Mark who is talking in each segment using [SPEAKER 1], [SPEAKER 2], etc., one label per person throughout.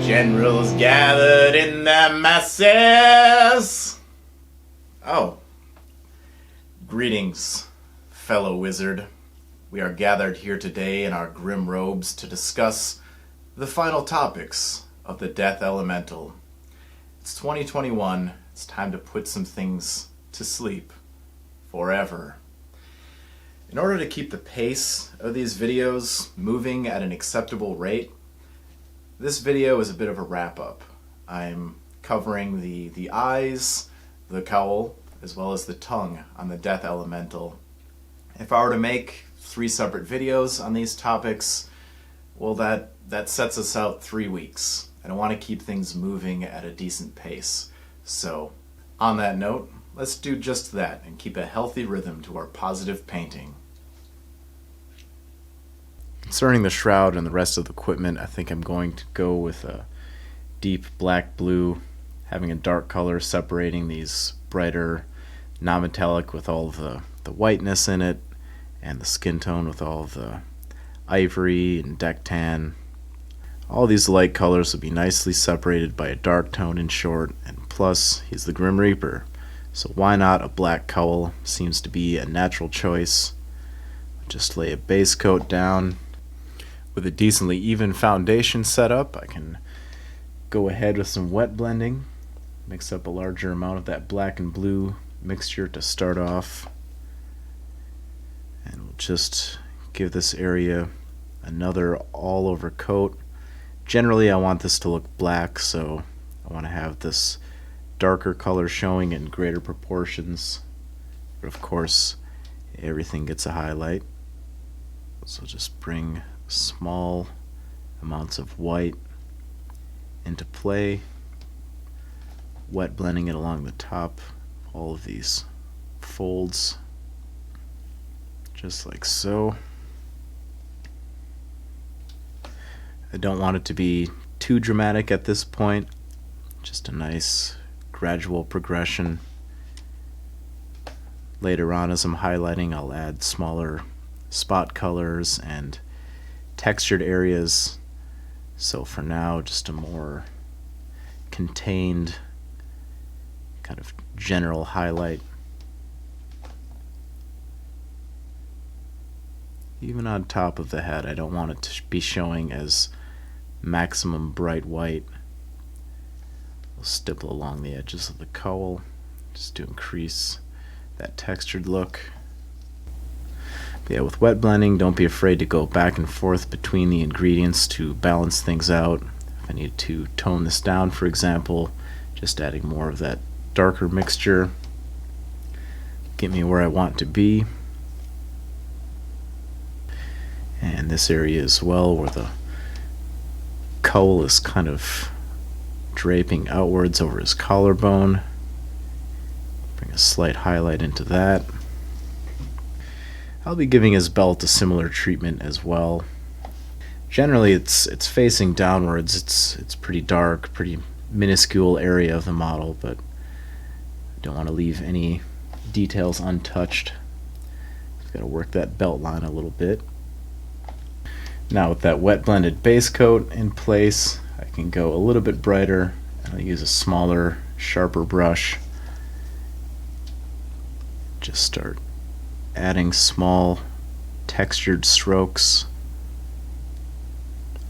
[SPEAKER 1] Generals gathered in their masses. Oh. Greetings, fellow wizard. We are gathered here today in our grim robes to discuss the final topics of the Death Elemental. It's 2021. It's time to put some things to sleep forever. In order to keep the pace of these videos moving at an acceptable rate, this video is a bit of a wrap-up. I'm covering the eyes, the cowl, as well as the tongue on the Death Elemental. If I were to make 3 separate videos on these topics, well, that sets us out 3 weeks. And I want to keep things moving at a decent pace. So, on that note, let's do just that and keep a healthy rhythm to our positive painting. Concerning the shroud and the rest of the equipment, I think I'm going to go with a deep black blue, having a dark color separating these brighter non-metallic with all of the whiteness in it, and the skin tone with all of the ivory and deck tan. All these light colors will be nicely separated by a dark tone in short, and plus he's the Grim Reaper, so why not a black cowl? Seems to be a natural choice. Just lay a base coat down. With a decently even foundation set up, I can go ahead with some wet blending, mix up a larger amount of that black and blue mixture to start off, and we'll just give this area another all over coat. Generally I want this to look black, so I want to have this darker color showing in greater proportions, but of course everything gets a highlight. So just bring small amounts of white into play, wet blending it along the top, all of these folds, just like so. I don't want it to be too dramatic at this point, just a nice gradual progression. Later on, as I'm highlighting, I'll add smaller spot colors and textured areas, so for now just a more contained kind of general highlight. Even on top of the head, I don't want it to be showing as maximum bright white. We'll stipple along the edges of the cowl just to increase that textured look. Yeah, with wet blending, don't be afraid to go back and forth between the ingredients to balance things out. If I need to tone this down, for example, just adding more of that darker mixture, get me where I want to be. And this area as well, where the cowl is kind of draping outwards over his collarbone. Bring a slight highlight into that. I'll be giving his belt a similar treatment as well. Generally it's facing downwards. It's pretty dark, pretty minuscule area of the model, but I don't want to leave any details untouched. Just got to work that belt line a little bit. Now with that wet blended base coat in place, I can go a little bit brighter, and I'll use a smaller, sharper brush. Just start adding small textured strokes.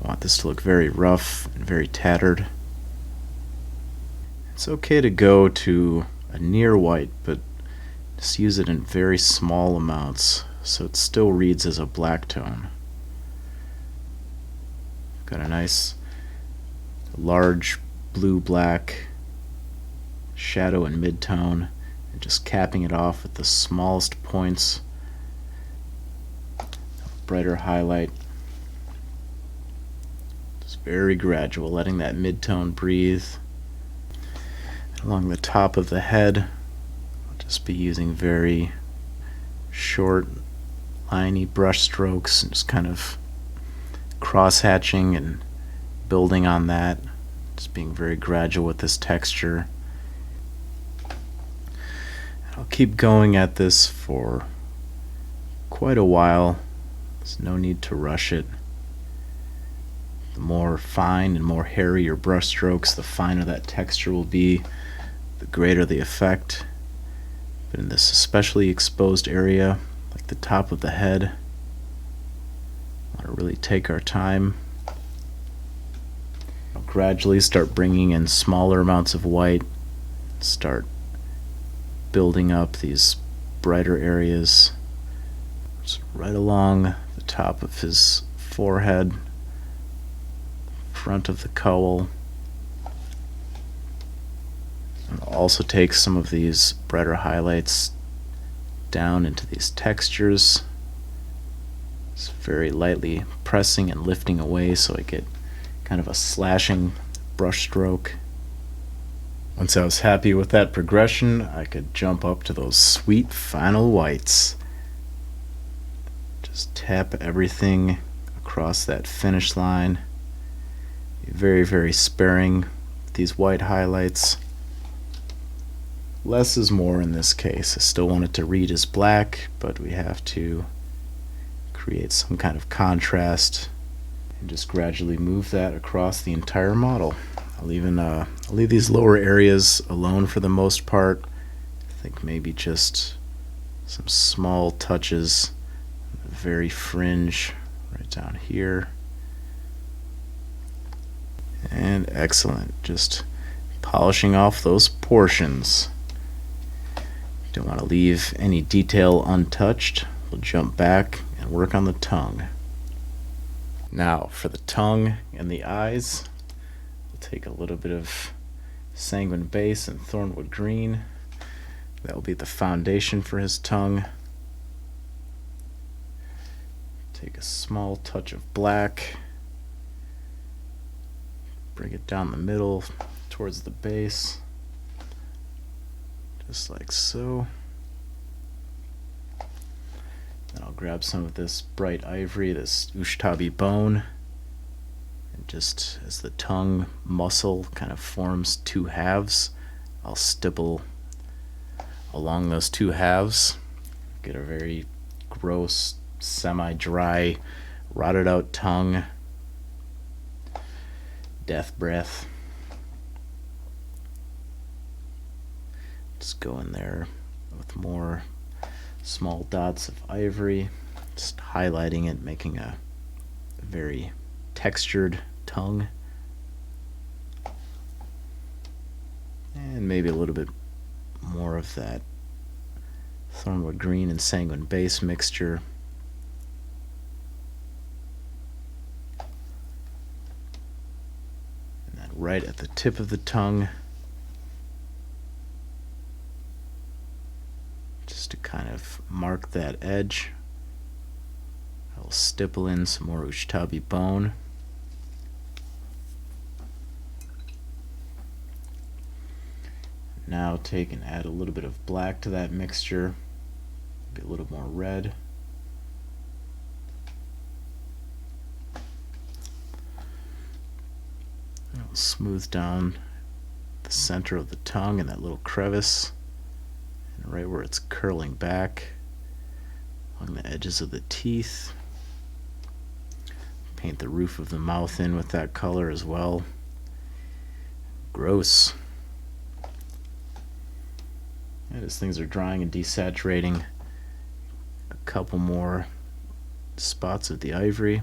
[SPEAKER 1] I want this to look very rough and very tattered. It's okay to go to a near white, but just use it in very small amounts so it still reads as a black tone. Got a nice large blue-black shadow and mid-tone, and just capping it off with the smallest points, brighter highlight. Just very gradual, letting that mid-tone breathe. Along the top of the head, I'll just be using very short, liney brush strokes and just kind of cross-hatching and building on that, just being very gradual with this texture. I'll keep going at this for quite a while. There's no need to rush it. The more fine and more hairy your brush strokes, the finer that texture will be, the greater the effect. But in this especially exposed area, like the top of the head, we want to really take our time. Gradually start bringing in smaller amounts of white, start building up these brighter areas just right along the top of his forehead, front of the cowl. And also take some of these brighter highlights down into these textures, just very lightly pressing and lifting away so I get kind of a slashing brush stroke. Once I was happy with that progression, I could jump up to those sweet final whites. Just tap everything across that finish line. Be very, very sparing with these white highlights. Less is more in this case. I still want it to read as black, but we have to create some kind of contrast and just gradually move that across the entire model. I'll leave these lower areas alone for the most part. I think maybe just some small touches, very fringe right down here. And excellent. Just polishing off those portions. Don't want to leave any detail untouched. We'll jump back and work on the tongue. Now for the tongue and the eyes, we'll take a little bit of sanguine base and thornwood green. That will be the foundation for his tongue. Take a small touch of black, bring it down the middle towards the base, just like so. Then I'll grab some of this bright ivory, this Ushtabi bone, and just as the tongue muscle kind of forms two halves, I'll stipple along those two halves, get a very gross, semi-dry, rotted out tongue, death breath. Just go in there with more small dots of ivory, just highlighting it, making a very textured tongue. And maybe a little bit more of that thornwood green and sanguine base mixture. And then right at the tip of the tongue, just to kind of mark that edge, I'll stipple in some more Ushtabi bone. Now take and add a little bit of black to that mixture, maybe a little more red. I'll smooth down the center of the tongue and that little crevice, and right where it's curling back along the edges of the teeth. Paint the roof of the mouth in with that color as well. Gross. And as things are drying and desaturating, a couple more spots of the ivory.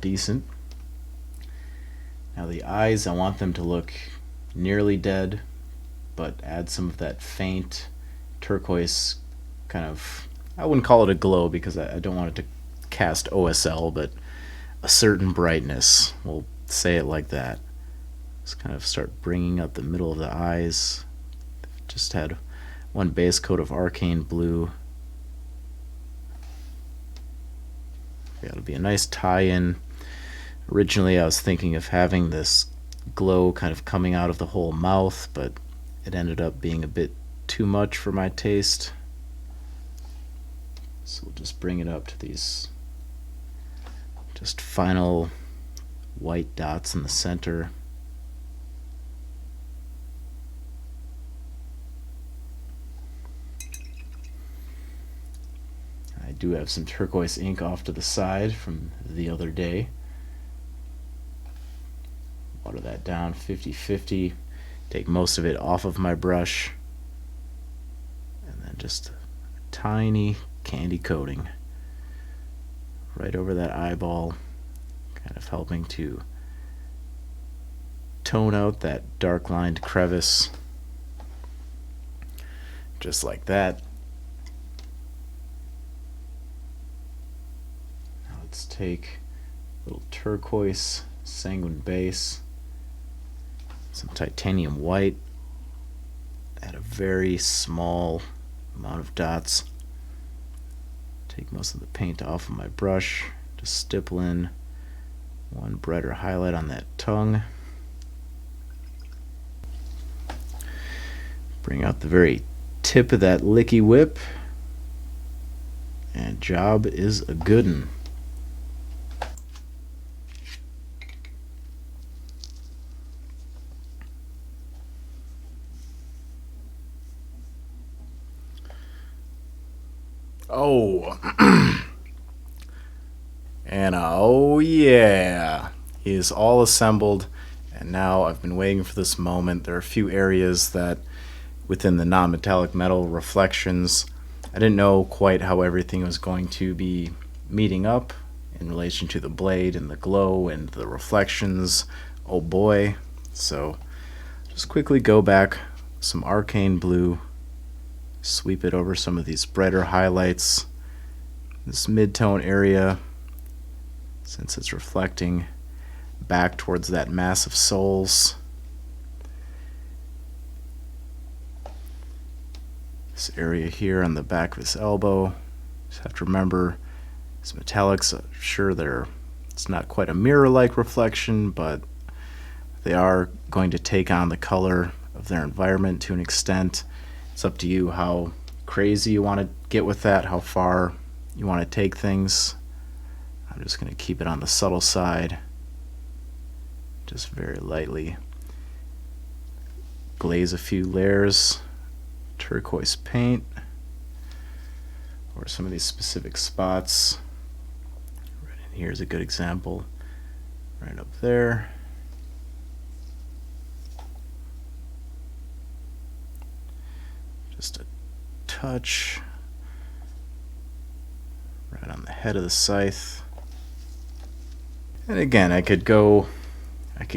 [SPEAKER 1] Decent. Now the eyes, I want them to look nearly dead, but add some of that faint turquoise kind of, I wouldn't call it a glow because I don't want it to cast OSL, but a certain brightness, we'll say it like that. Just kind of start bringing up the middle of the eyes. Just had one base coat of arcane blue. It'll be a nice tie-in. Originally I was thinking of having this glow kind of coming out of the whole mouth, but it ended up being a bit too much for my taste. So we'll just bring it up to these just final white dots in the center.
[SPEAKER 2] do have some turquoise ink off to the side from the other day. Water that down 50-50. Take most of it off of my brush. And then just a tiny candy coating right over that eyeball, kind of helping to tone out that dark lined crevice. Just like that. Now let's take a little turquoise sanguine base, some titanium white, add a very small amount of dots. Take most of the paint off of my brush, just stipple in one brighter highlight on that tongue. Bring out the very tip of that licky whip, and job is a good'un. Oh, and oh yeah, he is all assembled, and now I've been waiting for this moment. There are a few areas that within the non-metallic metal reflections, I didn't know quite how everything was going to be meeting up in relation to the blade and the glow and the reflections. Oh boy. So just quickly go back, some arcane blue, sweep it over some of these brighter highlights, this mid-tone area, since it's reflecting back towards that mass of souls. This area here on the back of his elbow, just have to remember these metallics, sure it's not quite a mirror-like reflection, but they are going to take on the color of their environment to an extent. It's up to you how crazy you want to get with that, how far you want to take things. I'm just going to keep it on the subtle side, just very lightly glaze a few layers turquoise paint or some of these specific spots. Right in here is a good example, right up there. Just a touch right on the head of the scythe. And again, I could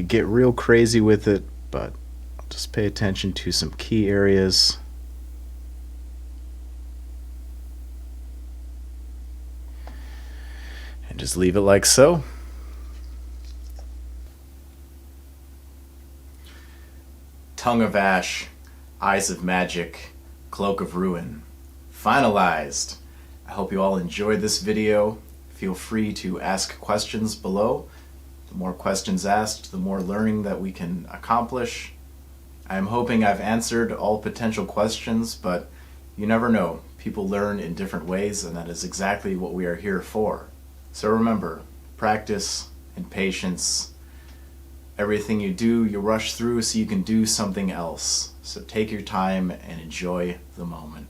[SPEAKER 2] get real crazy with it, but I'll just pay attention to some key areas. And just leave it like so.
[SPEAKER 1] Tongue of Ash, Eyes of Magic, Cloak of Ruin. Finalized. I hope you all enjoyed this video. Feel free to ask questions below. The more questions asked, the more learning that we can accomplish. I'm hoping I've answered all potential questions, but you never know. People learn in different ways, and that is exactly what we are here for. So remember, practice and patience. Everything you do, you rush through so you can do something else. So take your time and enjoy the moment.